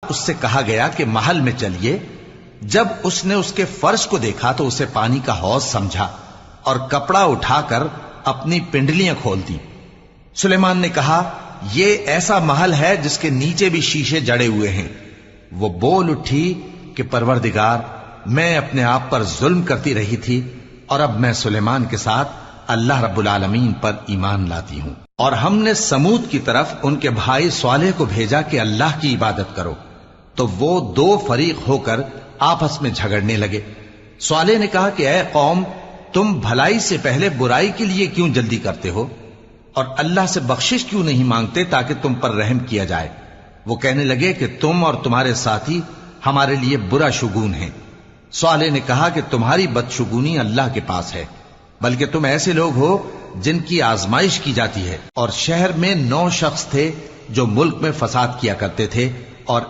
اس سے کہا گیا کہ محل میں چلیے۔ جب اس نے اس کے فرش کو دیکھا تو اسے پانی کا حوض سمجھا اور کپڑا اٹھا کر اپنی پنڈلیاں کھول دی۔ سلیمان نے کہا یہ ایسا محل ہے جس کے نیچے بھی شیشے جڑے ہوئے ہیں۔ وہ بول اٹھی کہ پروردگار، میں اپنے آپ پر ظلم کرتی رہی تھی اور اب میں سلیمان کے ساتھ اللہ رب العالمین پر ایمان لاتی ہوں۔ اور ہم نے سمود کی طرف ان کے بھائی صالح کو بھیجا کہ اللہ کی عبادت کرو، تو وہ دو فریق ہو کر آپس میں جھگڑنے لگے۔ صالح نے کہا کہ اے قوم، تم بھلائی سے پہلے برائی کے لیے کیوں جلدی کرتے ہو اور اللہ سے بخشش کیوں نہیں مانگتے تاکہ تم پر رحم کیا جائے؟ وہ کہنے لگے کہ تم اور تمہارے ساتھی ہمارے لیے برا شگون ہیں۔ صالح نے کہا کہ تمہاری بدشگونی اللہ کے پاس ہے، بلکہ تم ایسے لوگ ہو جن کی آزمائش کی جاتی ہے۔ اور شہر میں 9 شخص تھے جو ملک میں فساد کیا کرتے تھے اور